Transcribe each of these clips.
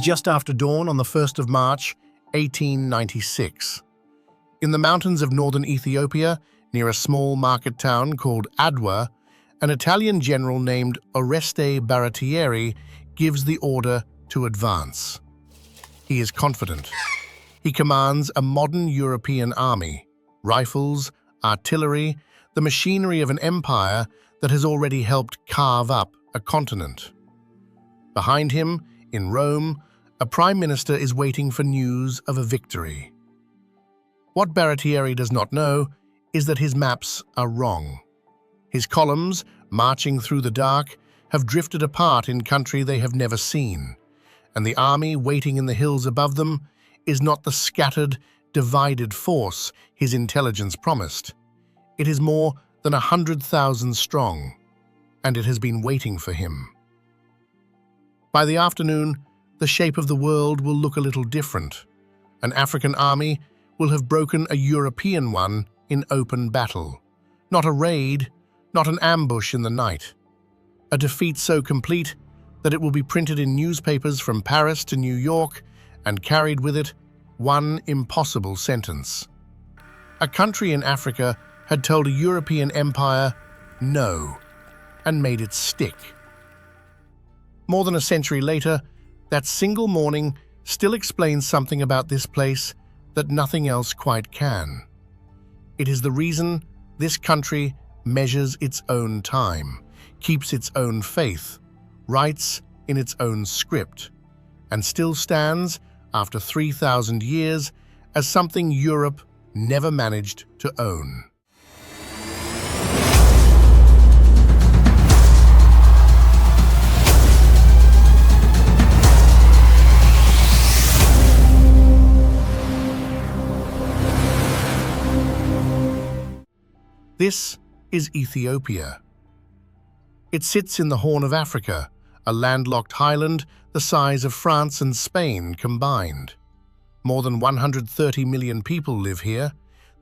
just after dawn on the 1st of March, 1896. In the mountains of northern Ethiopia, near a small market town called Adwa, an Italian general named Oreste Baratieri gives the order to advance. He is confident. He commands a modern European army, rifles, artillery, the machinery of an empire that has already helped carve up a continent. Behind him, in Rome, a prime minister is waiting for news of a victory. What Baratieri does not know is that his maps are wrong. His columns, marching through the dark, have drifted apart in country they have never seen, and the army waiting in the hills above them is not the scattered, divided force his intelligence promised. It is more than 100,000 strong, and it has been waiting for him. By the afternoon, the shape of the world will look a little different. An African army will have broken a European one in open battle. Not a raid, not an ambush in the night. A defeat so complete that it will be printed in newspapers from Paris to New York and carried with it one impossible sentence. A country in Africa had told a European empire no and made it stick. More than a century later, that single morning still explains something about this place that nothing else quite can. It is the reason this country measures its own time, keeps its own faith, writes in its own script, and still stands, after 3,000 years, as something Europe never managed to own. This is Ethiopia. It sits in the Horn of Africa, a landlocked highland the size of France and Spain combined. More than 130 million people live here.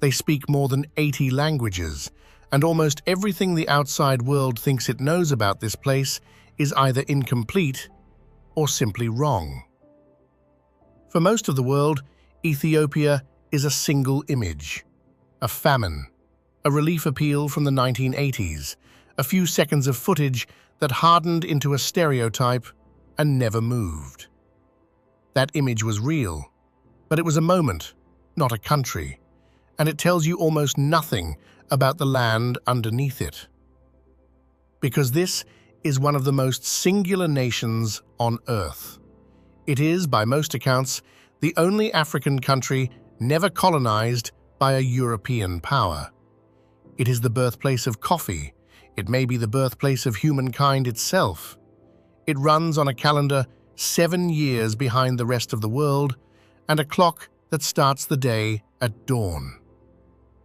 They speak more than 80 languages, and almost everything the outside world thinks it knows about this place is either incomplete or simply wrong. For most of the world, Ethiopia is a single image: a famine, a relief appeal from the 1980s, a few seconds of footage that hardened into a stereotype and never moved. That image was real, but it was a moment, not a country, and it tells you almost nothing about the land underneath it. Because this is one of the most singular nations on Earth. It is, by most accounts, the only African country never colonized by a European power. It is the birthplace of coffee. It may be the birthplace of humankind itself. It runs on a calendar 7 years behind the rest of the world and a clock that starts the day at dawn.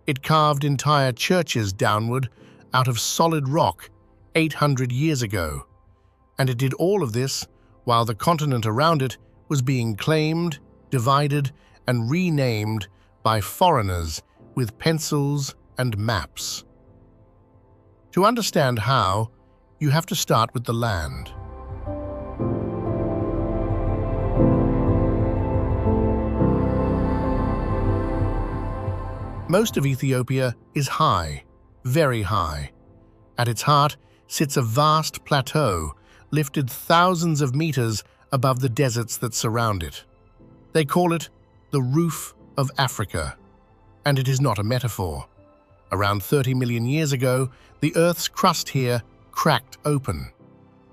It carved entire churches downward out of solid rock 800 years ago, and it did all of this while the continent around it was being claimed, divided, and renamed by foreigners with pencils and maps. To understand how, you have to start with the land. Most of Ethiopia is high, very high. At its heart sits a vast plateau, lifted thousands of meters above the deserts that surround it. They call it the roof of Africa, and it is not a metaphor. Around 30 million years ago, the Earth's crust here cracked open.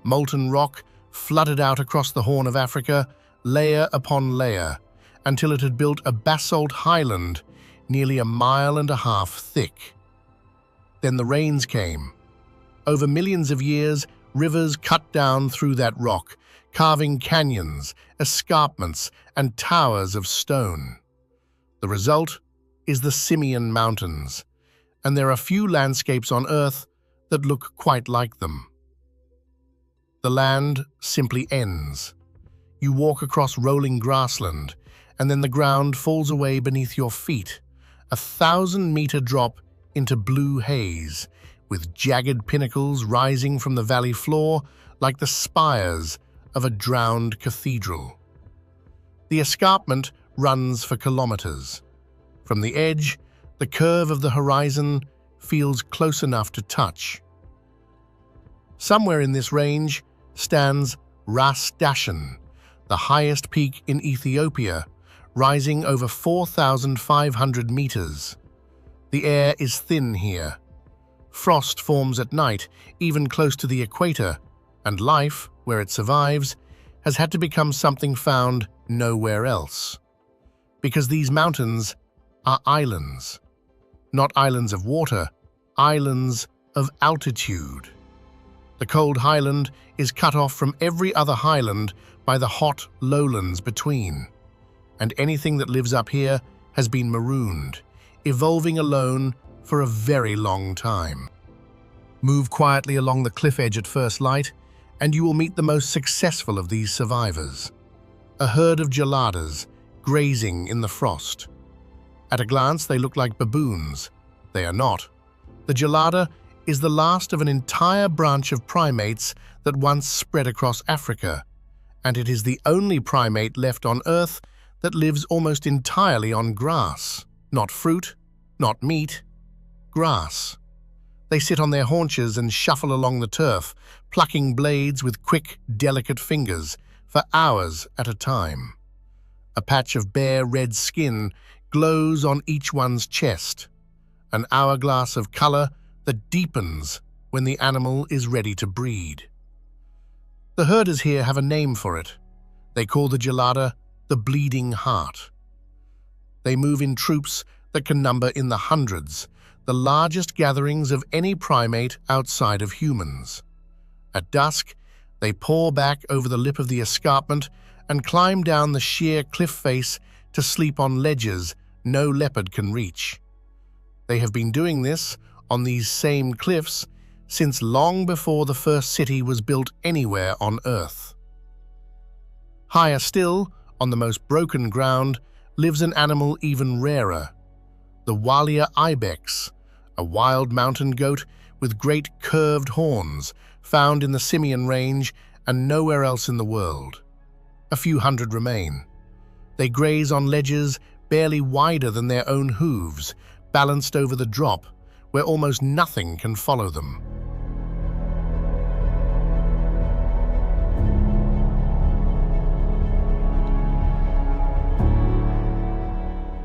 Molten rock flooded out across the Horn of Africa, layer upon layer, until it had built a basalt highland nearly 1.5 miles thick. Then the rains came. Over millions of years, rivers cut down through that rock, carving canyons, escarpments, and towers of stone. The result is the Simian Mountains, and there are few landscapes on Earth that look quite like them. The land simply ends. You walk across rolling grassland, and then the ground falls away beneath your feet, a 1,000-meter drop into blue haze, with jagged pinnacles rising from the valley floor like the spires of a drowned cathedral. The escarpment runs for kilometers. From the edge, the curve of the horizon feels close enough to touch. Somewhere in this range stands Ras Dashen, the highest peak in Ethiopia, rising over 4,500 meters. The air is thin here. Frost forms at night, even close to the equator, and life, where it survives, has had to become something found nowhere else. Because these mountains are islands. Not islands of water, islands of altitude. The cold highland is cut off from every other highland by the hot lowlands between. And anything that lives up here has been marooned, evolving alone for a very long time. Move quietly along the cliff edge at first light, and you will meet the most successful of these survivors. A herd of geladas grazing in the frost. At a glance, they look like baboons. They are not. The gelada is the last of an entire branch of primates that once spread across Africa, and it is the only primate left on Earth that lives almost entirely on grass. Not fruit, not meat, grass. They sit on their haunches and shuffle along the turf, plucking blades with quick, delicate fingers for hours at a time. A patch of bare red skin glows on each one's chest, an hourglass of color that deepens when the animal is ready to breed. The herders here have a name for it. They call the gelada the bleeding heart. They move in troops that can number in the hundreds, the largest gatherings of any primate outside of humans. At dusk, they pour back over the lip of the escarpment and climb down the sheer cliff face to sleep on ledges no leopard can reach. They have been doing this on these same cliffs since long before the first city was built anywhere on Earth. Higher still, on the most broken ground, lives an animal even rarer, the walia ibex, a wild mountain goat with great curved horns found in the Simian Range and nowhere else in the world. A few hundred remain. They graze on ledges barely wider than their own hooves, balanced over the drop, where almost nothing can follow them.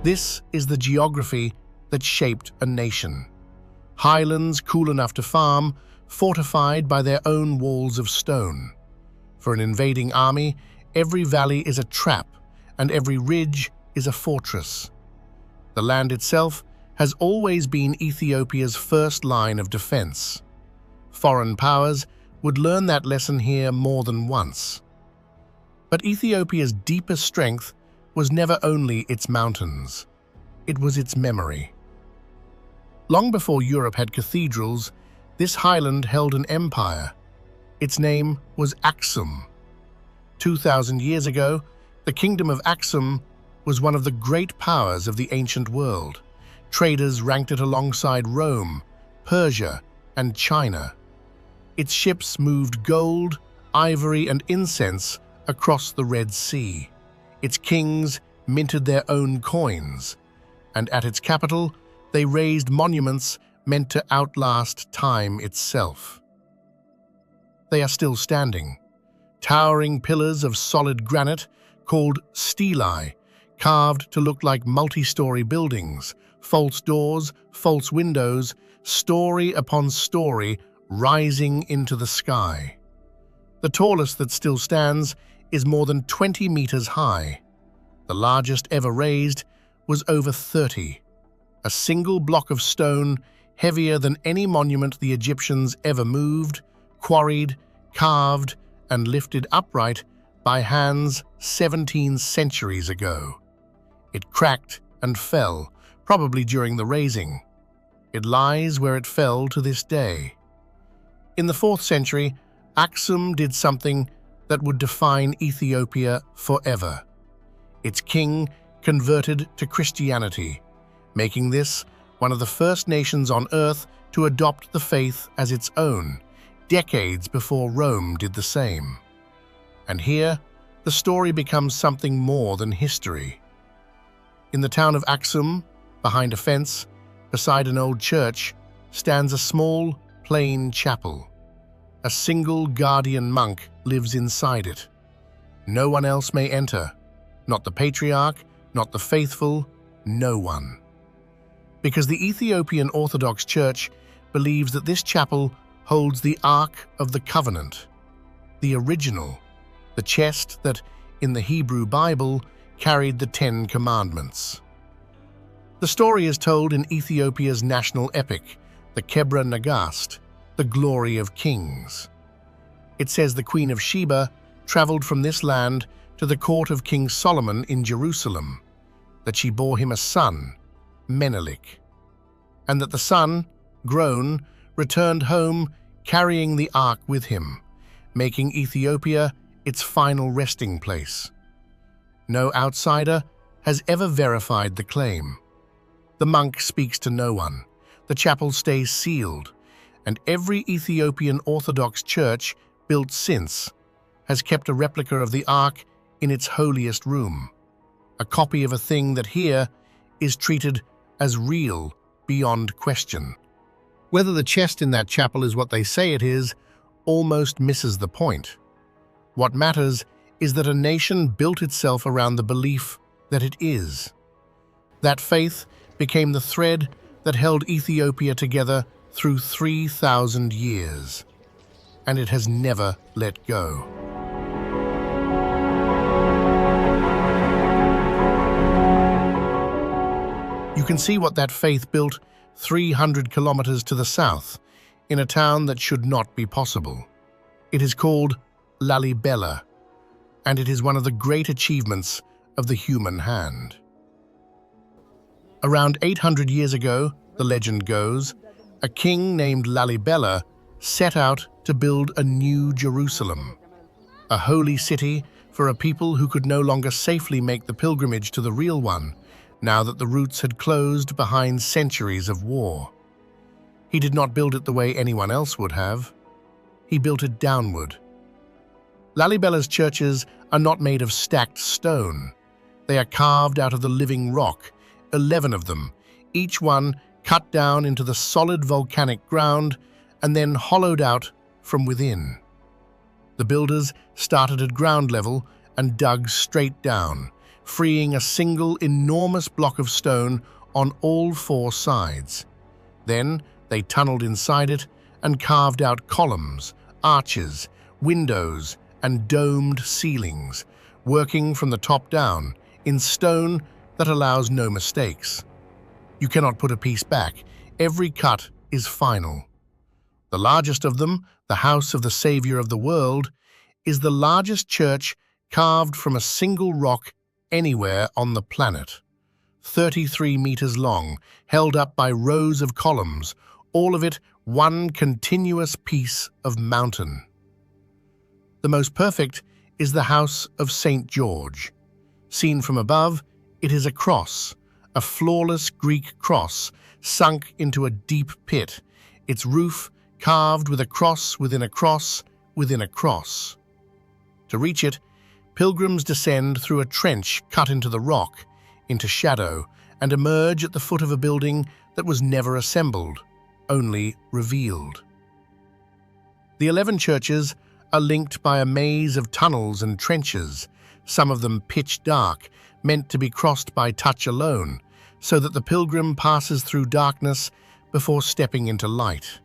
This is the geography that shaped a nation. Highlands cool enough to farm, fortified by their own walls of stone. For an invading army, every valley is a trap, and every ridge is a fortress. The land itself has always been Ethiopia's first line of defense. Foreign powers would learn that lesson here more than once. But Ethiopia's deepest strength was never only its mountains. It was its memory. Long before Europe had cathedrals, this highland held an empire. Its name was Aksum. 2,000 years ago, the kingdom of Aksum was one of the great powers of the ancient world. Traders ranked it alongside Rome, Persia, and China. Its ships moved gold, ivory, and incense across the Red Sea. Its kings minted their own coins, and at its capital, they raised monuments meant to outlast time itself. They are still standing, towering pillars of solid granite called stelae, carved to look like multi-story buildings, false doors, false windows, story upon story rising into the sky. The tallest that still stands is more than 20 meters high. The largest ever raised was over 30. A single block of stone heavier than any monument the Egyptians ever moved, quarried, carved, and lifted upright by hands 17 centuries ago. It cracked and fell, probably during the raising. It lies where it fell to this day. In the 4th century, Aksum did something that would define Ethiopia forever. Its king converted to Christianity, making this one of the first nations on earth to adopt the faith as its own, decades before Rome did the same. And here, the story becomes something more than history. In the town of Aksum, behind a fence, beside an old church, stands a small, plain chapel. A single guardian monk lives inside it. No one else may enter, not the patriarch, not the faithful, no one. Because the Ethiopian Orthodox Church believes that this chapel holds the Ark of the Covenant, the original, the chest that, in the Hebrew Bible, carried the 10 Commandments. The story is told in Ethiopia's national epic, the Kebra Nagast, the Glory of Kings. It says the Queen of Sheba traveled from this land to the court of King Solomon in Jerusalem, that she bore him a son, Menelik, and that the son, grown, returned home carrying the ark with him, making Ethiopia its final resting place. No outsider has ever verified the claim. The monk speaks to no one, the chapel stays sealed, and every Ethiopian Orthodox church built since has kept a replica of the ark in its holiest room, a copy of a thing that here is treated as real beyond question. Whether the chest in that chapel is what they say it is, almost misses the point. What matters is that a nation built itself around the belief that it is. That faith became the thread that held Ethiopia together through 3,000 years, and it has never let go. You can see what that faith built 300 kilometers to the south, in a town that should not be possible. It is called Lalibela, and it is one of the great achievements of the human hand. Around 800 years ago, the legend goes, a king named Lalibela set out to build a new Jerusalem, a holy city for a people who could no longer safely make the pilgrimage to the real one, now that the routes had closed behind centuries of war. He did not build it the way anyone else would have. He built it downward. Lalibela's churches are not made of stacked stone. They are carved out of the living rock, 11 of them, each one cut down into the solid volcanic ground and then hollowed out from within. The builders started at ground level and dug straight down, freeing a single enormous block of stone on all 4 sides. Then they tunneled inside it and carved out columns, arches, windows, and domed ceilings, working from the top down, in stone that allows no mistakes. You cannot put a piece back. Every cut is final. The largest of them, the House of the Savior of the World, is the largest church carved from a single rock anywhere on the planet. 33 meters long, held up by rows of columns, all of it one continuous piece of mountain. The most perfect is the House of St. George. Seen from above, it is a cross, a flawless Greek cross sunk into a deep pit, its roof carved with a cross within a cross within a cross. To reach it, pilgrims descend through a trench cut into the rock, into shadow, and emerge at the foot of a building that was never assembled, only revealed. The 11 churches are linked by a maze of tunnels and trenches, some of them pitch dark, meant to be crossed by touch alone, so that the pilgrim passes through darkness before stepping into light.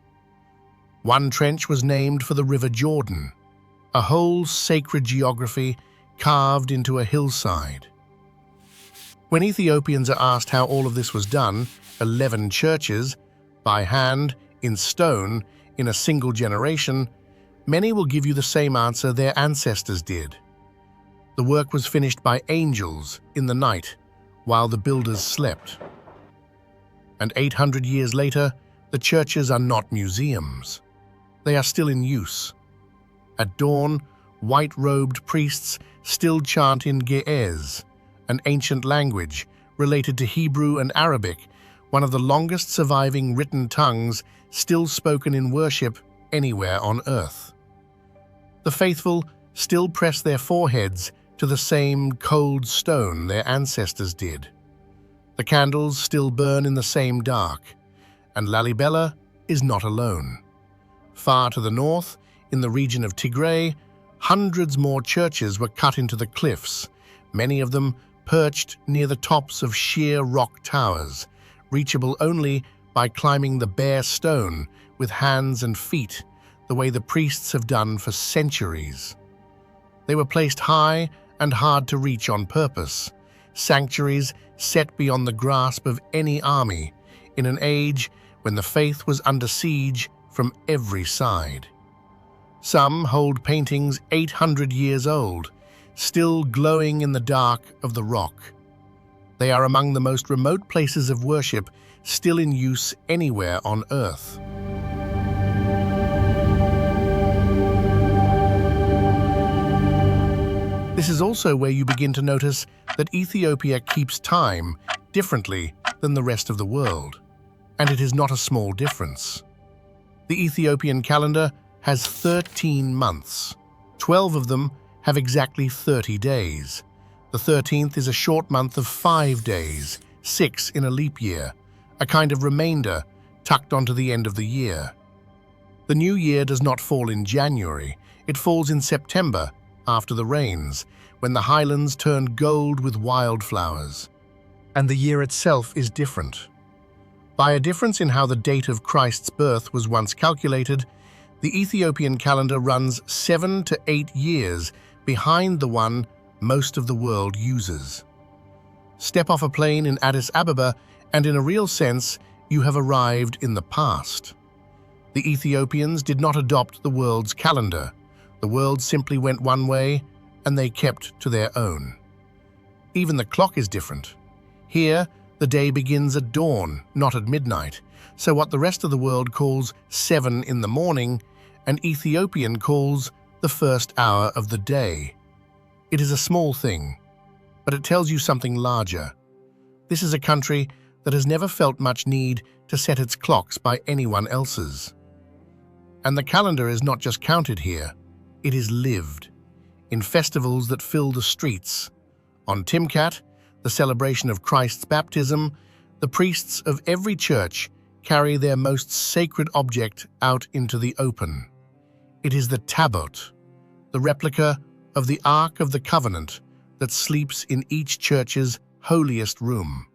One trench was named for the River Jordan, a whole sacred geography carved into a hillside. When Ethiopians are asked how all of this was done, 11 churches, by hand, in stone, in a single generation, many will give you the same answer their ancestors did. The work was finished by angels in the night, while the builders slept. And 800 years later, the churches are not museums. They are still in use. At dawn, white-robed priests still chant in Ge'ez, an ancient language related to Hebrew and Arabic, one of the longest surviving written tongues still spoken in worship anywhere on earth. The faithful still press their foreheads to the same cold stone their ancestors did. The candles still burn in the same dark, and Lalibela is not alone. Far to the north, in the region of Tigray, hundreds more churches were cut into the cliffs, many of them perched near the tops of sheer rock towers, reachable only by climbing the bare stone with hands and feet, the way the priests have done for centuries. They were placed high and hard to reach on purpose, sanctuaries set beyond the grasp of any army, in an age when the faith was under siege from every side. Some hold paintings 800 years old, still glowing in the dark of the rock. They are among the most remote places of worship still in use anywhere on Earth. This is also where you begin to notice that Ethiopia keeps time differently than the rest of the world. And it is not a small difference. The Ethiopian calendar has 13 months. 12 of them have exactly 30 days. The 13th is a short month of 5 days, 6 in a leap year, a kind of remainder tucked onto the end of the year. The new year does not fall in January, it falls in September, after the rains, when the highlands turn gold with wildflowers. And the year itself is different. By a difference in how the date of Christ's birth was once calculated, the Ethiopian calendar runs 7 to 8 years behind the one most of the world uses. Step off a plane in Addis Ababa, and in a real sense, you have arrived in the past. The Ethiopians did not adopt the world's calendar. The world simply went one way, and they kept to their own. Even the clock is different. Here, the day begins at dawn, not at midnight, so what the rest of the world calls 7 in the morning, an Ethiopian calls the first hour of the day. It is a small thing, but it tells you something larger. This is a country that has never felt much need to set its clocks by anyone else's. And the calendar is not just counted here, it is lived, in festivals that fill the streets. On Timkat, the celebration of Christ's baptism, the priests of every church carry their most sacred object out into the open. It is the tabot, the replica of the Ark of the Covenant that sleeps in each church's holiest room,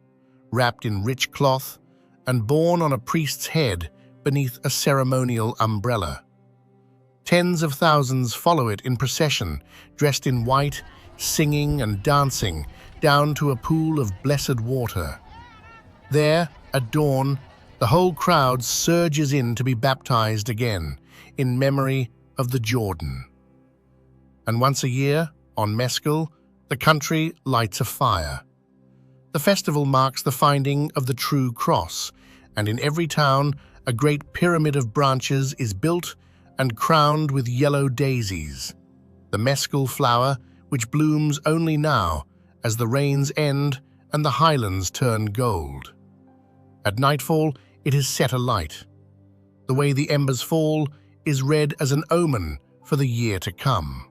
wrapped in rich cloth and borne on a priest's head beneath a ceremonial umbrella. Tens of thousands follow it in procession, dressed in white, singing and dancing, down to a pool of blessed water. There, at dawn, the whole crowd surges in to be baptized again, in memory of the Jordan. And once a year, on Meskel, the country lights a fire. The festival marks the finding of the true cross, and in every town, a great pyramid of branches is built and crowned with yellow daisies, the mescal flower which blooms only now as the rains end and the highlands turn gold. At nightfall, it is set alight. The way the embers fall is read as an omen for the year to come.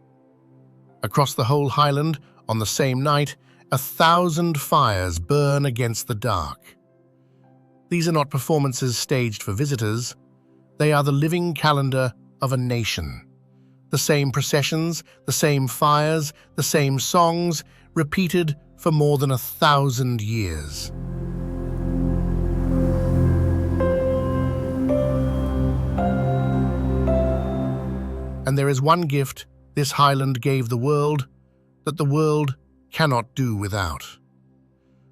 Across the whole highland, on the same night, 1,000 fires burn against the dark. These are not performances staged for visitors. They are the living calendar of a nation. The same processions, the same fires, the same songs, repeated for more than 1,000 years. And there is one gift this highland gave the world that the world cannot do without.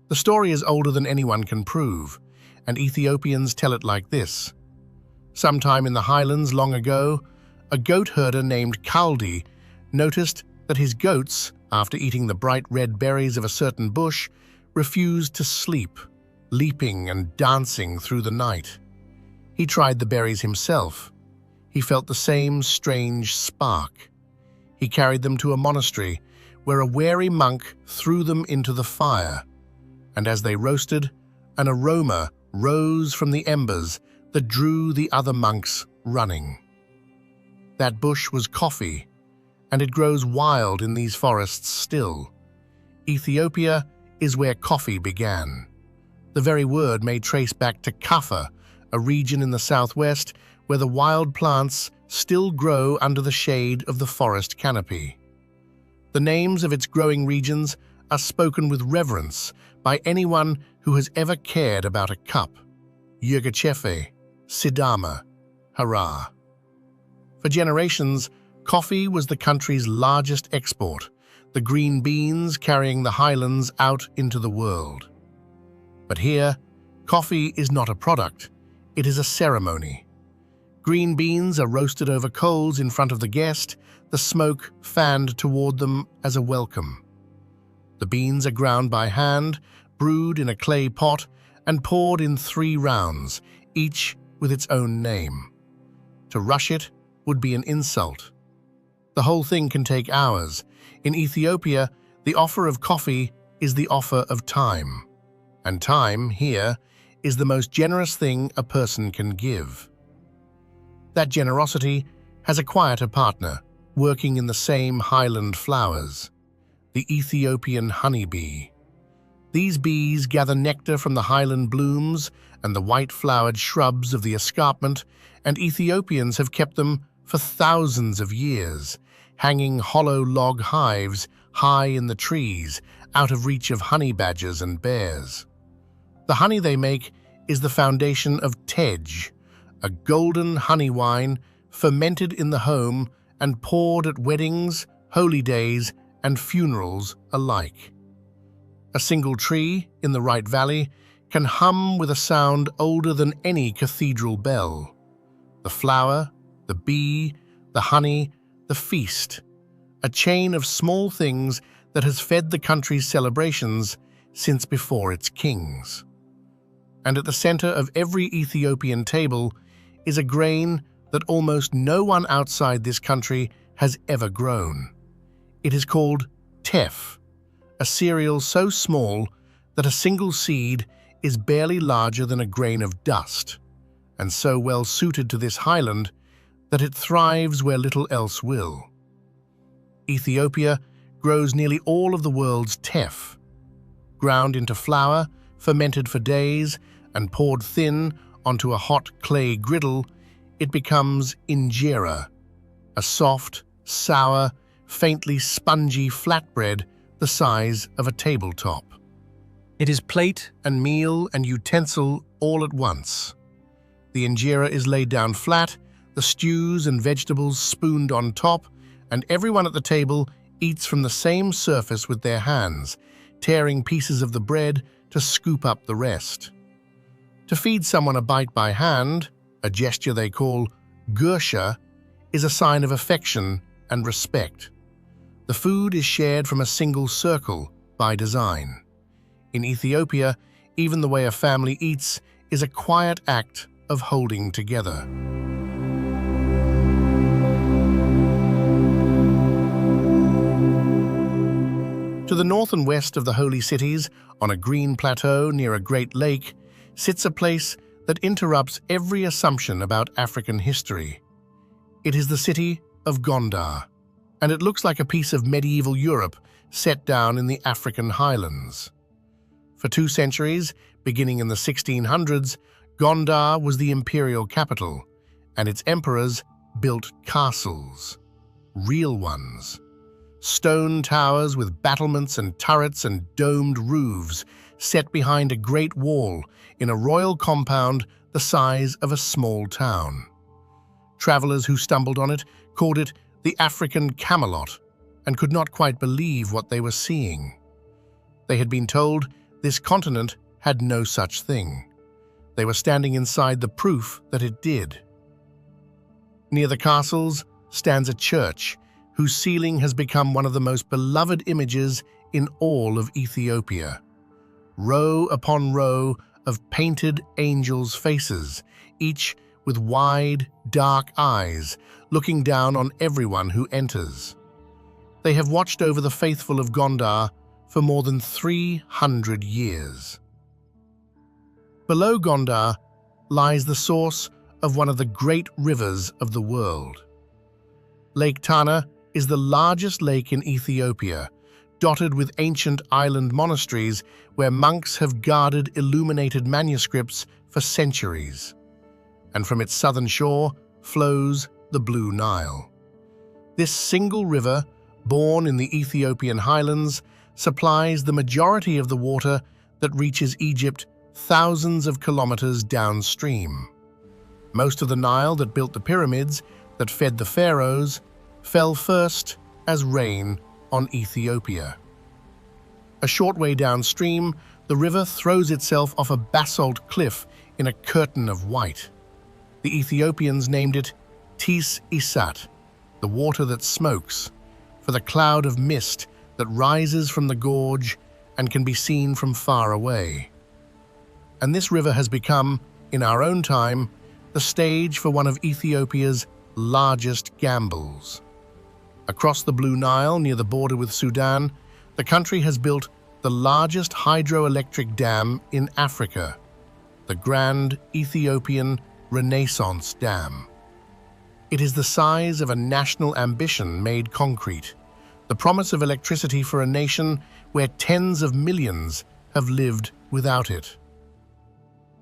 The story is older than anyone can prove, and Ethiopians tell it like this. Sometime in the highlands long ago, a goat herder named Kaldi noticed that his goats, after eating the bright red berries of a certain bush, refused to sleep, leaping and dancing through the night. He tried the berries himself. He felt the same strange spark. He carried them to a monastery, where a wary monk threw them into the fire, and as they roasted, an aroma rose from the embers that drew the other monks running. That bush was coffee, and it grows wild in these forests still. Ethiopia is where coffee began. The very word may trace back to Kaffa, a region in the southwest where the wild plants still grow under the shade of the forest canopy. The names of its growing regions are spoken with reverence by anyone who has ever cared about a cup: Geographic, Sidama, Harar. For generations, coffee was the country's largest export, the green beans carrying the highlands out into the world. But here, coffee is not a product, it is a ceremony. Green beans are roasted over coals in front of the guest, the smoke fanned toward them as a welcome. The beans are ground by hand, brewed in a clay pot, and poured in 3 rounds, each with its own name. To rush it would be an insult. The whole thing can take hours. In Ethiopia, the offer of coffee is the offer of time. And time, here, is the most generous thing a person can give. That generosity has a quieter partner, working in the same highland flowers: the Ethiopian honeybee. These bees gather nectar from the highland blooms and the white-flowered shrubs of the escarpment, and Ethiopians have kept them for thousands of years, hanging hollow log hives high in the trees, out of reach of honey badgers and bears. The honey they make is the foundation of tej, a golden honey wine fermented in the home and poured at weddings, holy days, and funerals alike. A single tree in the right valley can hum with a sound older than any cathedral bell. The flower, the bee, the honey, the feast, a chain of small things that has fed the country's celebrations since before its kings. And at the center of every Ethiopian table is a grain that almost no one outside this country has ever grown. It is called teff, a cereal so small that a single seed is barely larger than a grain of dust, and so well suited to this highland that it thrives where little else will. Ethiopia grows nearly all of the world's teff. Ground into flour, fermented for days, and poured thin onto a hot clay griddle, it becomes injera, a soft, sour, faintly spongy flatbread the size of a tabletop. It is plate and meal and utensil all at once. The injera is laid down flat, the stews and vegetables spooned on top, and everyone at the table eats from the same surface with their hands, tearing pieces of the bread to scoop up the rest. To feed someone a bite by hand, a gesture they call gursha, is a sign of affection and respect. The food is shared from a single circle by design. In Ethiopia, even the way a family eats is a quiet act of holding together. To the north and west of the holy cities, on a green plateau near a great lake, sits a place that interrupts every assumption about African history. It is the city of Gondar, and it looks like a piece of medieval Europe set down in the African highlands. For 2 centuries, beginning in the 1600s, Gondar was the imperial capital, and its emperors built castles, real ones. Stone towers with battlements and turrets and domed roofs set behind a great wall in a royal compound the size of a small town. Travelers who stumbled on it called it the African Camelot and could not quite believe what they were seeing. They had been told this continent had no such thing. They were standing inside the proof that it did. Near the castles stands a church whose ceiling has become one of the most beloved images in all of Ethiopia. Row upon row of painted angels' faces, each with wide, dark eyes, looking down on everyone who enters. They have watched over the faithful of Gondar for more than 300 years. Below Gondar lies the source of one of the great rivers of the world. Lake Tana is the largest lake in Ethiopia, dotted with ancient island monasteries where monks have guarded illuminated manuscripts for centuries. And from its southern shore flows the Blue Nile. This single river, born in the Ethiopian highlands, supplies the majority of the water that reaches Egypt thousands of kilometers downstream. Most of the Nile that built the pyramids, that fed the pharaohs, fell first as rain on Ethiopia. A short way downstream, the river throws itself off a basalt cliff in a curtain of white. The Ethiopians named it Tis Isat, the water that smokes, for the cloud of mist that rises from the gorge and can be seen from far away. And this river has become, in our own time, the stage for one of Ethiopia's largest gambles. Across the Blue Nile, near the border with Sudan, the country has built the largest hydroelectric dam in Africa, the Grand Ethiopian Renaissance Dam. It is the size of a national ambition made concrete, the promise of electricity for a nation where tens of millions have lived without it.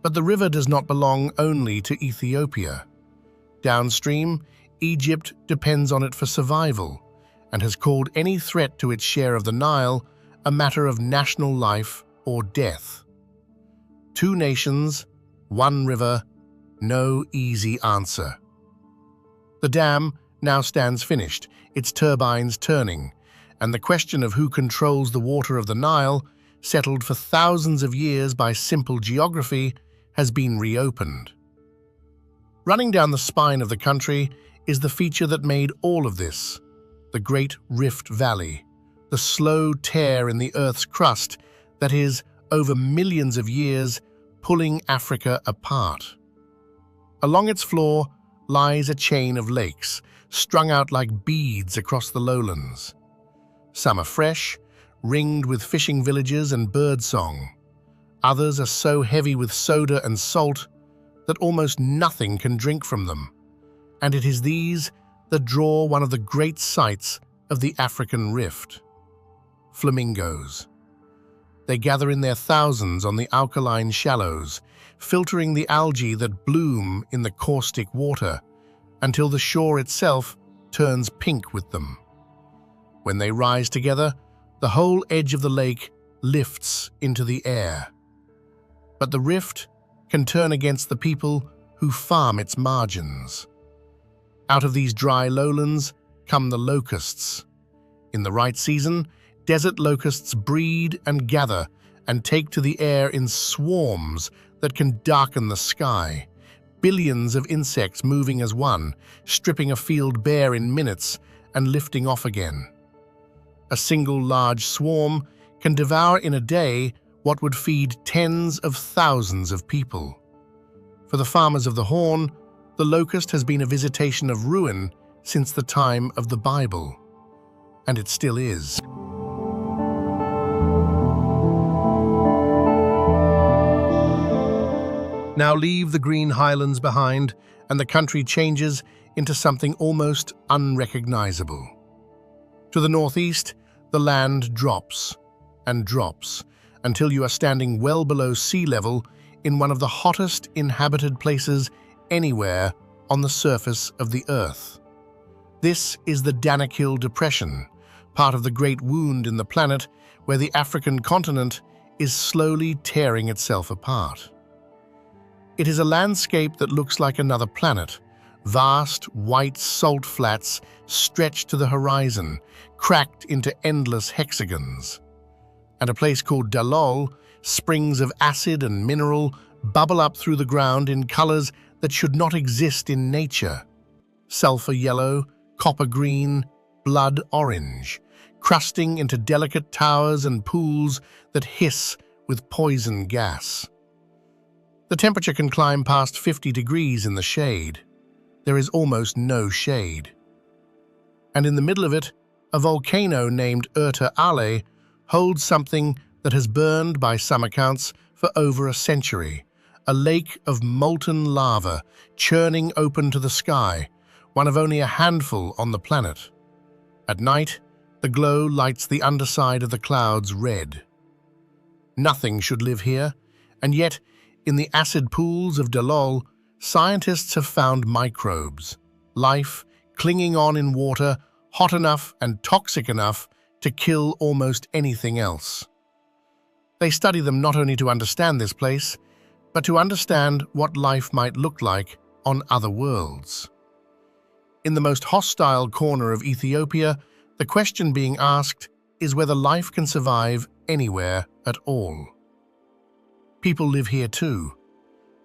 But the river does not belong only to Ethiopia. Downstream, Egypt depends on it for survival and has called any threat to its share of the Nile a matter of national life or death. Two nations, one river, no easy answer. The dam now stands finished, its turbines turning, and the question of who controls the water of the Nile, settled for thousands of years by simple geography, has been reopened. Running down the spine of the country is the feature that made all of this, the Great Rift Valley, the slow tear in the Earth's crust that is, over millions of years, pulling Africa apart. Along its floor lies a chain of lakes, strung out like beads across the lowlands. Some are fresh, ringed with fishing villages and birdsong. Others are so heavy with soda and salt that almost nothing can drink from them. And it is these that draw one of the great sights of the African Rift: flamingos. They gather in their thousands on the alkaline shallows, filtering the algae that bloom in the caustic water until the shore itself turns pink with them. When they rise together, the whole edge of the lake lifts into the air. But the rift can turn against the people who farm its margins. Out of these dry lowlands come the locusts. In the right season, desert locusts breed and gather and take to the air in swarms that can darken the sky. Billions of insects moving as one, stripping a field bare in minutes and lifting off again. A single large swarm can devour in a day what would feed tens of thousands of people. For the farmers of the Horn, the locust has been a visitation of ruin since the time of the Bible. And it still is. Now leave the green highlands behind, and the country changes into something almost unrecognizable. To the northeast, the land drops and drops until you are standing well below sea level in one of the hottest inhabited places anywhere on the surface of the Earth. This is the Danakil Depression, part of the great wound in the planet where the African continent is slowly tearing itself apart. It is a landscape that looks like another planet, vast white salt flats stretched to the horizon, cracked into endless hexagons. And a place called Dalol, springs of acid and mineral bubble up through the ground in colors that should not exist in nature. Sulfur yellow, copper green, blood orange, crusting into delicate towers and pools that hiss with poison gas. The temperature can climb past 50 degrees in the shade. There is almost no shade. And in the middle of it, a volcano named Erta Ale holds something that has burned, by some accounts, for over a century, a lake of molten lava churning open to the sky, one of only a handful on the planet. At night, the glow lights the underside of the clouds red. Nothing should live here, and yet, in the acid pools of Dalol, scientists have found microbes, life clinging on in water hot enough and toxic enough to kill almost anything else. They study them not only to understand this place, but to understand what life might look like on other worlds. In the most hostile corner of Ethiopia, the question being asked is whether life can survive anywhere at all. People live here too.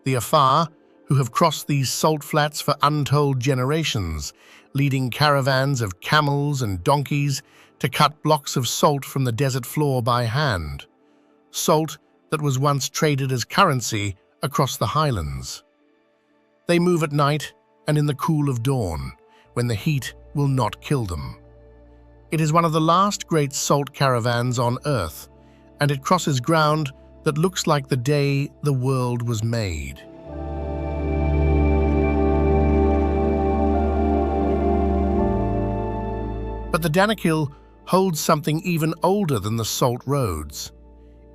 The Afar, who have crossed these salt flats for untold generations, leading caravans of camels and donkeys to cut blocks of salt from the desert floor by hand. Salt that was once traded as currency across the highlands. They move at night and in the cool of dawn, when the heat will not kill them. It is one of the last great salt caravans on Earth, and it crosses ground that looks like the day the world was made. But the Danakil holds something even older than the salt roads.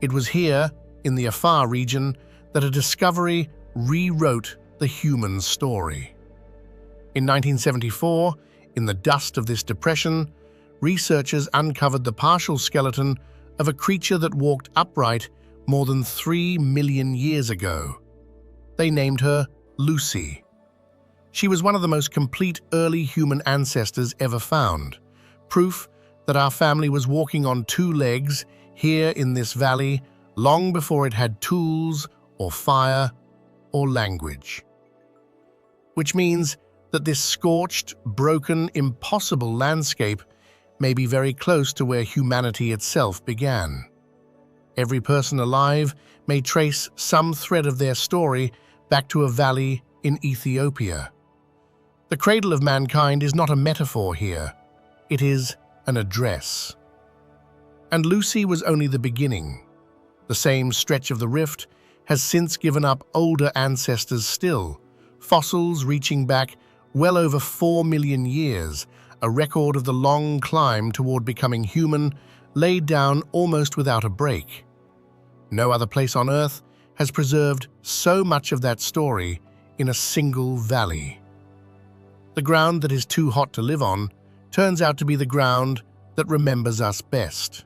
It was here, in the Afar region, that a discovery rewrote the human story. In 1974, in the dust of this depression, researchers uncovered the partial skeleton of a creature that walked upright more than 3 million years ago. They named her Lucy. She was one of the most complete early human ancestors ever found, proof that our family was walking on 2 legs here in this valley long before it had tools or fire or language. Which means that this scorched, broken, impossible landscape may be very close to where humanity itself began. Every person alive may trace some thread of their story back to a valley in Ethiopia. The cradle of mankind is not a metaphor here. It is an address. And Lucy was only the beginning. The same stretch of the rift has since given up older ancestors still, fossils reaching back well over 4 million years, a record of the long climb toward becoming human, laid down almost without a break. No other place on Earth has preserved so much of that story in a single valley. The ground that is too hot to live on turns out to be the ground that remembers us best.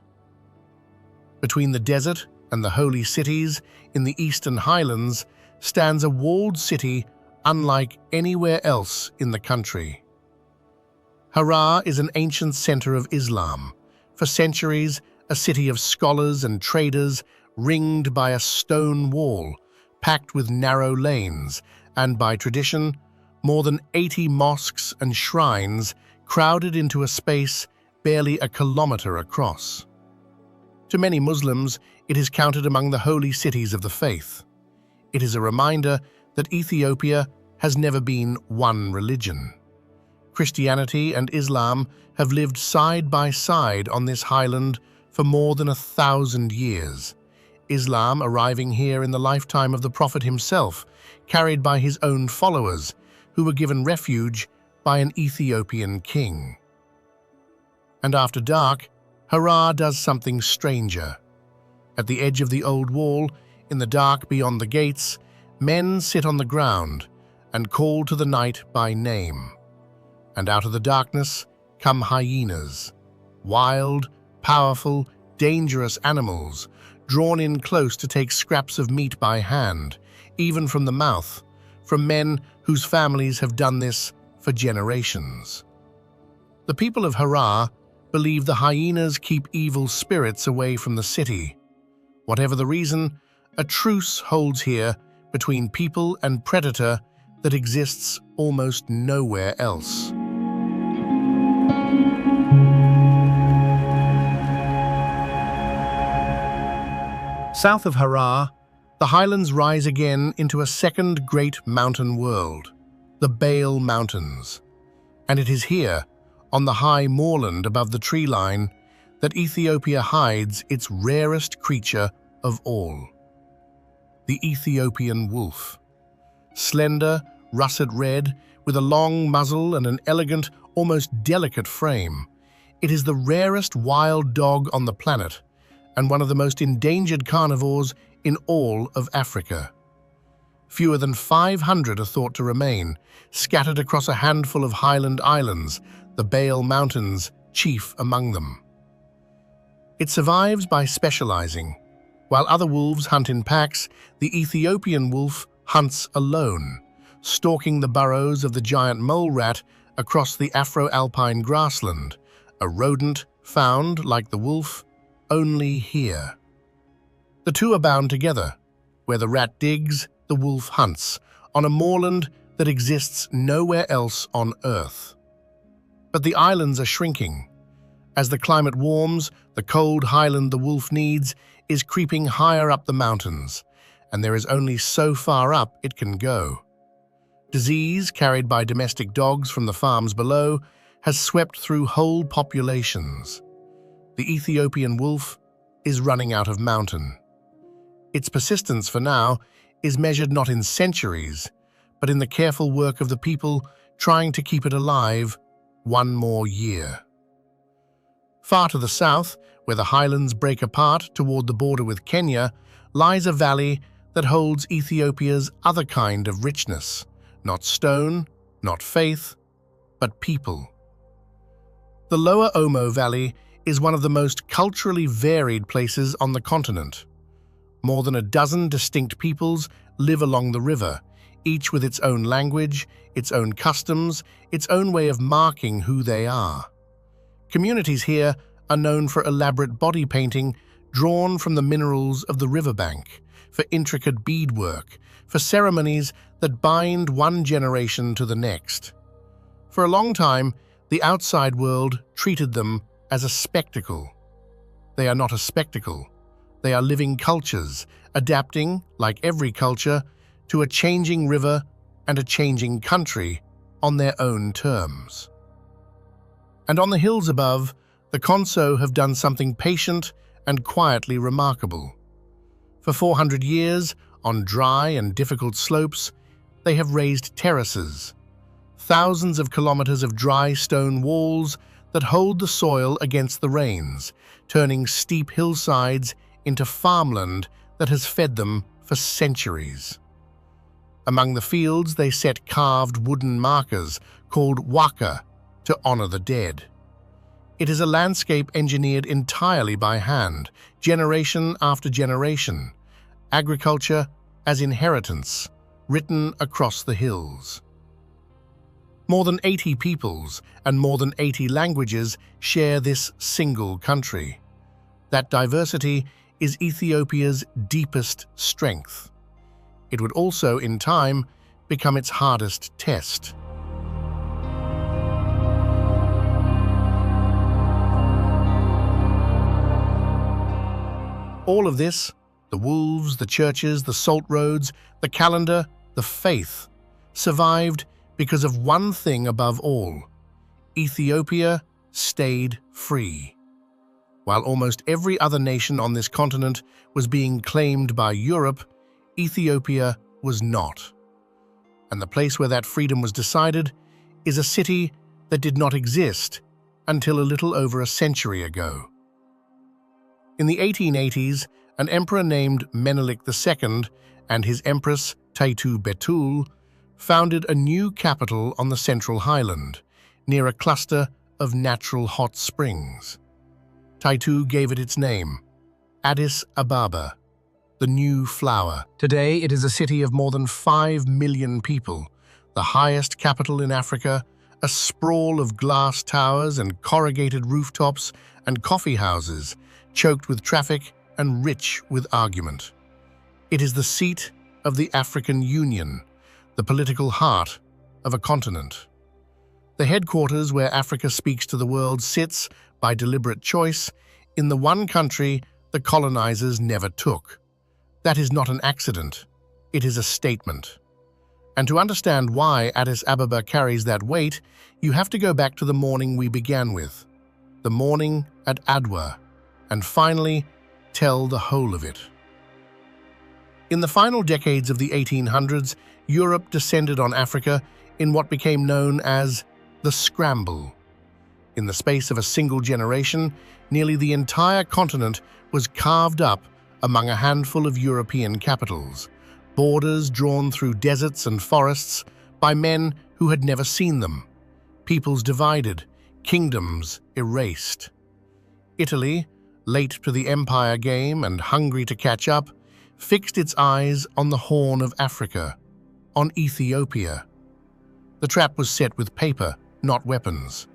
Between the desert and the holy cities in the eastern highlands stands a walled city unlike anywhere else in the country. Harar is an ancient center of Islam, for centuries a city of scholars and traders ringed by a stone wall, packed with narrow lanes, and by tradition, more than 80 mosques and shrines crowded into a space barely a kilometer across. To many Muslims, it is counted among the holy cities of the faith. It is a reminder that Ethiopia has never been one religion. Christianity and Islam have lived side by side on this highland for more than 1,000 years, Islam arriving here in the lifetime of the Prophet himself, carried by his own followers, who were given refuge by an Ethiopian king. And after dark, Harar does something stranger. At the edge of the old wall, in the dark beyond the gates, men sit on the ground and call to the night by name. And out of the darkness come hyenas, wild, powerful, dangerous animals, drawn in close to take scraps of meat by hand, even from the mouth, from men whose families have done this for generations. The people of Harar believe the hyenas keep evil spirits away from the city. Whatever the reason, a truce holds here between people and predator that exists almost nowhere else. South of Harar, the highlands rise again into a second great mountain world, the Bale Mountains. And it is here, on the high moorland above the tree line, that Ethiopia hides its rarest creature of all, the Ethiopian wolf. Slender, russet red, with a long muzzle and an elegant, almost delicate frame, It is the rarest wild dog on the planet and one of the most endangered carnivores in all of Africa. Fewer than 500 are thought to remain, scattered across a handful of highland islands, the Bale Mountains chief among them. It survives by specializing. While other wolves hunt in packs, the Ethiopian wolf hunts alone, stalking the burrows of the giant mole rat across the Afro-alpine grassland, a rodent found, like the wolf, only here. The two are bound together. Where the rat digs, the wolf hunts, on a moorland that exists nowhere else on Earth. But the islands are shrinking. As the climate warms, the cold highland the wolf needs is creeping higher up the mountains, and there is only so far up it can go. Disease, carried by domestic dogs from the farms below, has swept through whole populations. The Ethiopian wolf is running out of mountain. Its persistence for now is measured not in centuries, but in the careful work of the people trying to keep it alive one more year. Far to the south, where the highlands break apart toward the border with Kenya, lies a valley that holds Ethiopia's other kind of richness, not stone, not faith, but people. The lower Omo Valley is one of the most culturally varied places on the continent. More than a dozen distinct peoples live along the river, each with its own language, its own customs, its own way of marking who they are. Communities here are known for elaborate body painting drawn from the minerals of the riverbank, for intricate beadwork, for ceremonies that bind one generation to the next. For a long time, the outside world treated them as a spectacle. They are not a spectacle. They are living cultures, adapting, like every culture, to a changing river and a changing country on their own terms. And on the hills above, the Konso have done something patient and quietly remarkable. For 400 years, on dry and difficult slopes, they have raised terraces, thousands of kilometers of dry stone walls that hold the soil against the rains, turning steep hillsides into farmland that has fed them for centuries. Among the fields, they set carved wooden markers called waka to honor the dead. It is a landscape engineered entirely by hand, generation after generation, agriculture as inheritance, written across the hills. More than 80 peoples and more than 80 languages share this single country. That diversity is Ethiopia's deepest strength. It would also, in time, become its hardest test. All of this, the wolves, the churches, the salt roads, the calendar, the faith, survived because of one thing above all: Ethiopia stayed free. While almost every other nation on this continent was being claimed by Europe, Ethiopia was not. And the place where that freedom was decided is a city that did not exist until a little over a century ago. In the 1880s, an emperor named Menelik II and his empress Taitu Betul founded a new capital on the central highland, near a cluster of natural hot springs. Taitu gave it its name, Addis Ababa, the new flower. Today, it is a city of more than 5 million people, the highest capital in Africa, a sprawl of glass towers and corrugated rooftops and coffee houses, choked with traffic and rich with argument. It is the seat of the African Union, the political heart of a continent. The headquarters where Africa speaks to the world sits, by deliberate choice, in the one country the colonizers never took. That is not an accident. It is a statement. And to understand why Addis Ababa carries that weight, you have to go back to the morning we began with, the morning at Adwa, and finally tell the whole of it. In the final decades of the 1800s, Europe descended on Africa in what became known as the Scramble. In the space of a single generation, nearly the entire continent was carved up among a handful of European capitals, borders drawn through deserts and forests by men who had never seen them, peoples divided, kingdoms erased. Italy, late to the empire game and hungry to catch up, fixed its eyes on the Horn of Africa, on Ethiopia. The trap was set with paper, not weapons.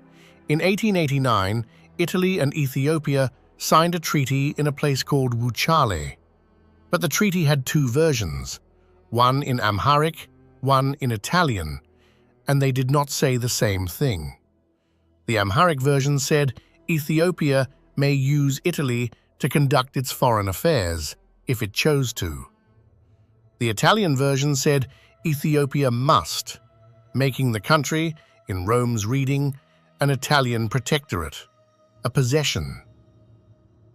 In 1889, Italy and Ethiopia signed a treaty in a place called Wuchale. But the treaty had two versions, one in Amharic, one in Italian, and they did not say the same thing. The Amharic version said Ethiopia may use Italy to conduct its foreign affairs, if it chose to. The Italian version said Ethiopia must, making the country, in Rome's reading, an Italian protectorate, a possession.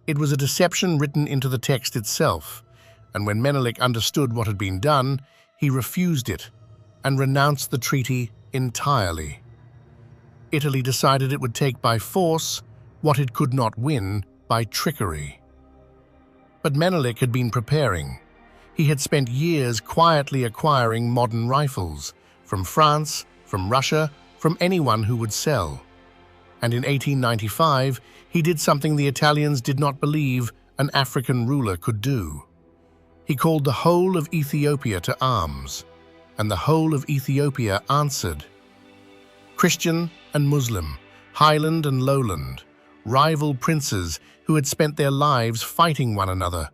It was a deception written into the text itself, and when Menelik understood what had been done, he refused it and renounced the treaty entirely. Italy decided it would take by force what it could not win by trickery. But Menelik had been preparing. He had spent years quietly acquiring modern rifles, from France, from Russia, from anyone who would sell. And in 1895, he did something the Italians did not believe an African ruler could do. He called the whole of Ethiopia to arms, and the whole of Ethiopia answered. Christian and Muslim, highland and lowland, rival princes who had spent their lives fighting one another,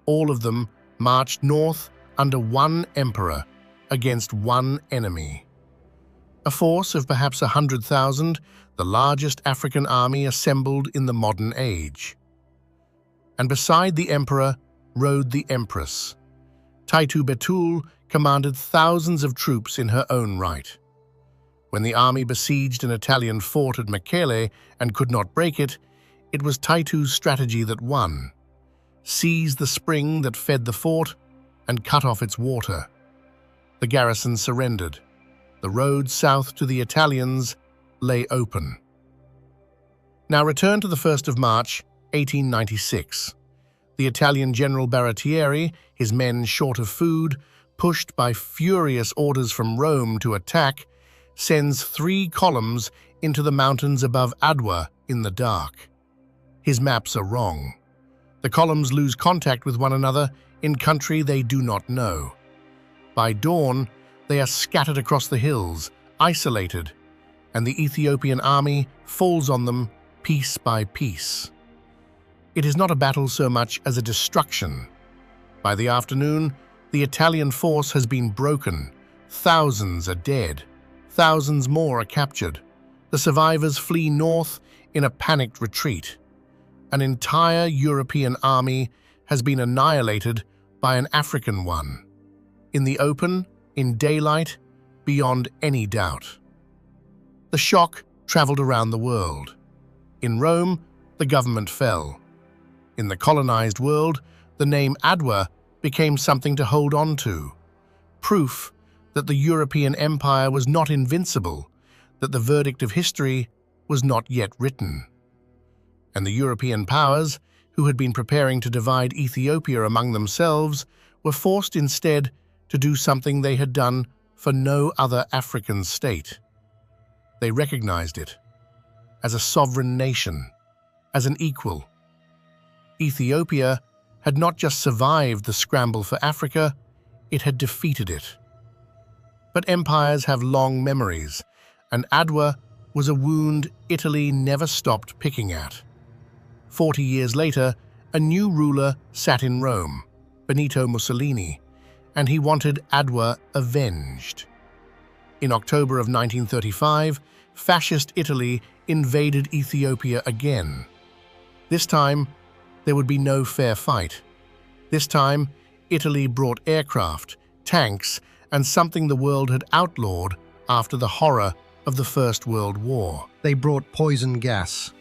all of them marched north under one emperor against one enemy. A force of perhaps 100,000, the largest African army assembled in the modern age. And beside the emperor rode the empress. Taitu Betul commanded thousands of troops in her own right. When the army besieged an Italian fort at Mekele and could not break it, it was Taitu's strategy that won. Seize the spring that fed the fort and cut off its water. The garrison surrendered. The road south to the Italians lay open. Now return to the 1st of March, 1896. The Italian General Baratieri, his men short of food, pushed by furious orders from Rome to attack, sends 3 columns into the mountains above Adwa in the dark. His maps are wrong. The columns lose contact with one another in country they do not know. By dawn, they are scattered across the hills, isolated, and the Ethiopian army falls on them piece by piece. It is not a battle so much as a destruction. By the afternoon, the Italian force has been broken. Thousands are dead. Thousands more are captured. The survivors flee north in a panicked retreat. An entire European army has been annihilated by an African one. In the open, in daylight, beyond any doubt. The shock traveled around the world. In Rome, the government fell. In the colonized world, the name Adwa became something to hold on to. Proof that the European empire was not invincible, that the verdict of history was not yet written. And the European powers, who had been preparing to divide Ethiopia among themselves, were forced instead to do something they had done for no other African state. They recognized it as a sovereign nation, as an equal. Ethiopia had not just survived the scramble for Africa, it had defeated it. But empires have long memories, and Adwa was a wound Italy never stopped picking at. 40 years later, a new ruler sat in Rome, Benito Mussolini, and he wanted Adwa avenged. In October of 1935, fascist Italy invaded Ethiopia again. This time, there would be no fair fight. This time, Italy brought aircraft, tanks, and something the world had outlawed after the horror of the First World War. They brought poison gas.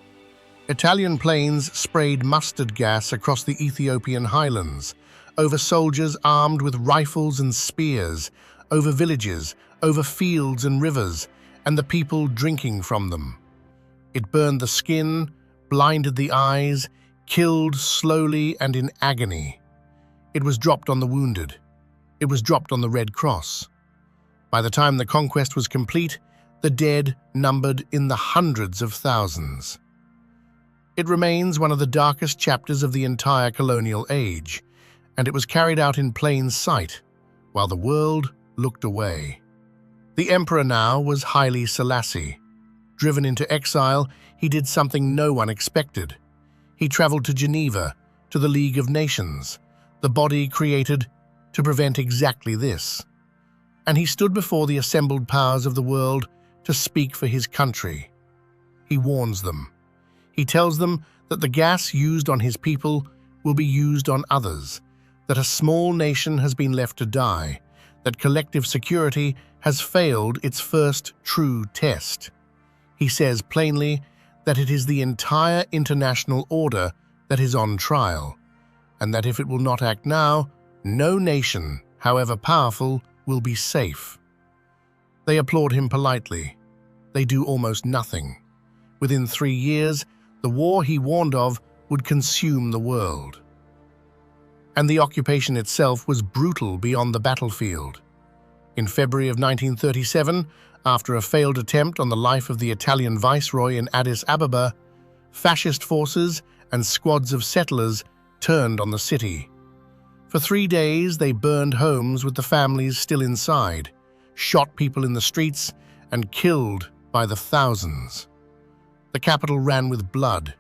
Italian planes sprayed mustard gas across the Ethiopian highlands, over soldiers armed with rifles and spears, over villages, over fields and rivers, and the people drinking from them. It burned the skin, blinded the eyes, killed slowly and in agony. It was dropped on the wounded. It was dropped on the Red Cross. By the time the conquest was complete, the dead numbered in the hundreds of thousands. It remains one of the darkest chapters of the entire colonial age, and it was carried out in plain sight, while the world looked away. The emperor now was Haile Selassie. Driven into exile, he did something no one expected. He traveled to Geneva, to the League of Nations, the body created to prevent exactly this. And he stood before the assembled powers of the world to speak for his country. He warns them. He tells them that the gas used on his people will be used on others, that a small nation has been left to die, that collective security has failed its first true test. He says plainly that it is the entire international order that is on trial, and that if it will not act now, no nation, however powerful, will be safe. They applaud him politely. They do almost nothing. Within 3 years, the war he warned of would consume the world. And the occupation itself was brutal beyond the battlefield. In February of 1937, after a failed attempt on the life of the Italian viceroy in Addis Ababa, fascist forces and squads of settlers turned on the city. For 3 days, they burned homes with the families still inside, shot people in the streets, and killed by the thousands. The capital ran with blood.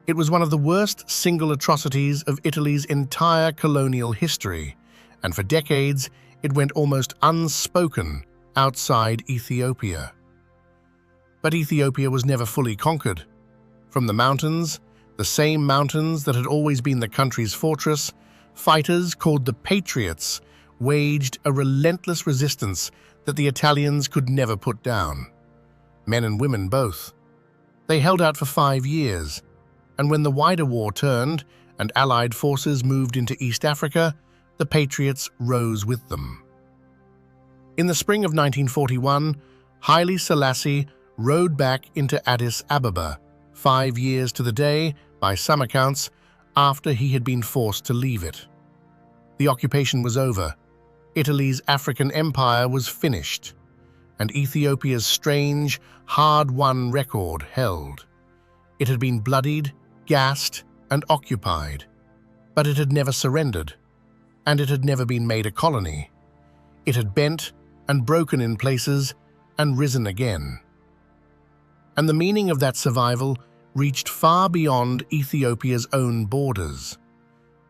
It was one of the worst single atrocities of Italy's entire colonial history, and for decades it went almost unspoken outside Ethiopia. But Ethiopia was never fully conquered. From the mountains, the same mountains that had always been the country's fortress, fighters called the Patriots waged a relentless resistance that the Italians could never put down. Men and women both. They held out for 5 years, and when the wider war turned and Allied forces moved into East Africa, the Patriots rose with them. In the spring of 1941, Haile Selassie rode back into Addis Ababa, 5 years to the day, by some accounts, after he had been forced to leave it. The occupation was over. Italy's African empire was finished, and Ethiopia's strange, hard-won record held. It had been bloodied, gassed, and occupied, but it had never surrendered, and it had never been made a colony. It had bent and broken in places and risen again. And the meaning of that survival reached far beyond Ethiopia's own borders.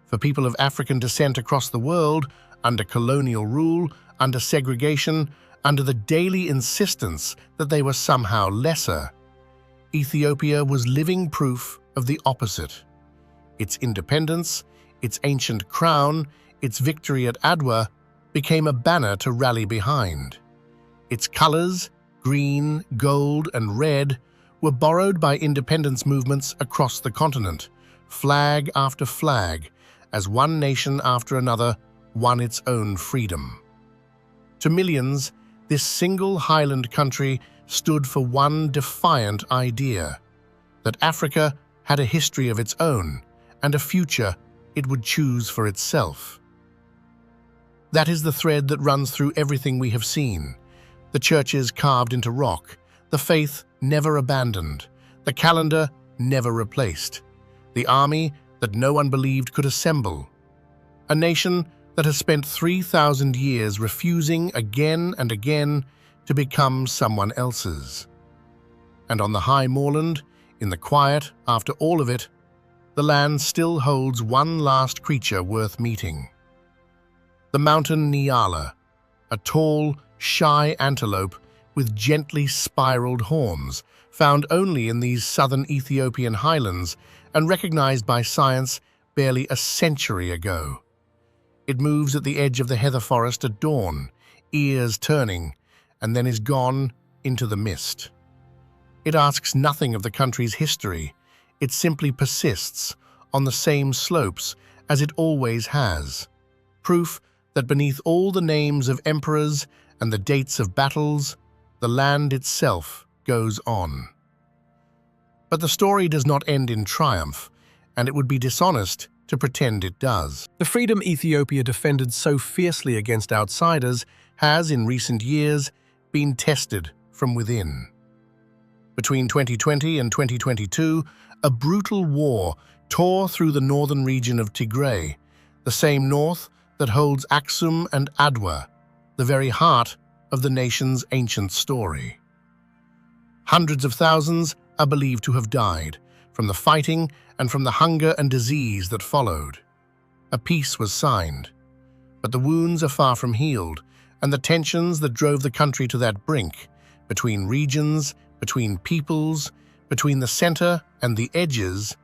For people of African descent across the world, under colonial rule, under segregation, under the daily insistence that they were somehow lesser, Ethiopia was living proof of the opposite. Its independence, its ancient crown, its victory at Adwa became a banner to rally behind. Its colors, green, gold, and red, were borrowed by independence movements across the continent, flag after flag, as one nation after another won its own freedom. To millions, this single highland country stood for one defiant idea: that Africa had a history of its own and a future it would choose for itself. That is the thread that runs through everything we have seen: the churches carved into rock, the faith never abandoned, the calendar never replaced, the army that no one believed could assemble. A nation that has spent 3,000 years refusing again and again to become someone else's. And on the high moorland, in the quiet after all of it, the land still holds one last creature worth meeting. The mountain Nyala, a tall, shy antelope with gently spiraled horns, found only in these southern Ethiopian highlands and recognized by science barely a century ago. It moves at the edge of the heather forest at dawn, ears turning, and then is gone into the mist. It asks nothing of the country's history. It simply persists on the same slopes as it always has. Proof that beneath all the names of emperors and the dates of battles, the land itself goes on. But the story does not end in triumph, and it would be dishonest to pretend it does. The freedom Ethiopia defended so fiercely against outsiders has, in recent years, been tested from within. Between 2020 and 2022, a brutal war tore through the northern region of Tigray, the same north that holds Aksum and Adwa, the very heart of the nation's ancient story. Hundreds of thousands are believed to have died from the fighting and from the hunger and disease that followed. A peace was signed, but the wounds are far from healed, and the tensions that drove the country to that brink, between regions, between peoples, between the center and the edges,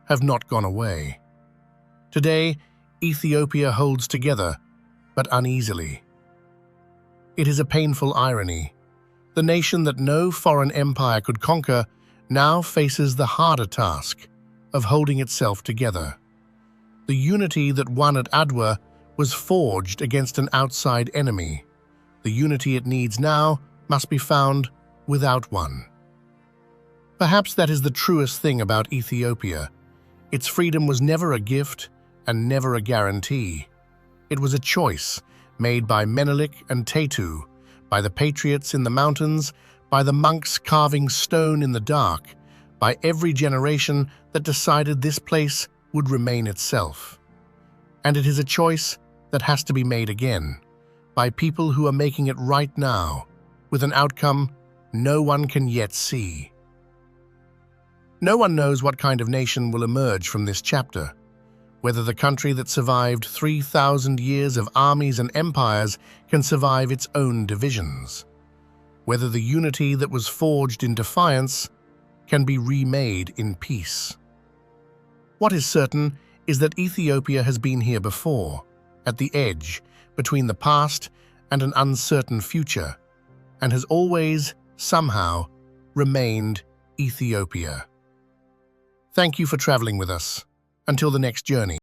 have not gone away. Today, Ethiopia holds together, but uneasily. It is a painful irony. The nation that no foreign empire could conquer now faces the harder task of holding itself together. The unity that won at Adwa was forged against an outside enemy. The unity it needs now must be found without one. Perhaps that is the truest thing about Ethiopia. Its freedom was never a gift and never a guarantee. It was a choice made by Menelik and Tetu, by the patriots in the mountains, by the monks carving stone in the dark, by every generation that decided this place would remain itself. And it is a choice that has to be made again, by people who are making it right now, with an outcome no one can yet see. No one knows what kind of nation will emerge from this chapter, whether the country that survived 3,000 years of armies and empires can survive its own divisions, whether the unity that was forged in defiance can be remade in peace. What is certain is that Ethiopia has been here before, at the edge between the past and an uncertain future, and has always, somehow, remained Ethiopia. Thank you for traveling with us. Until the next journey.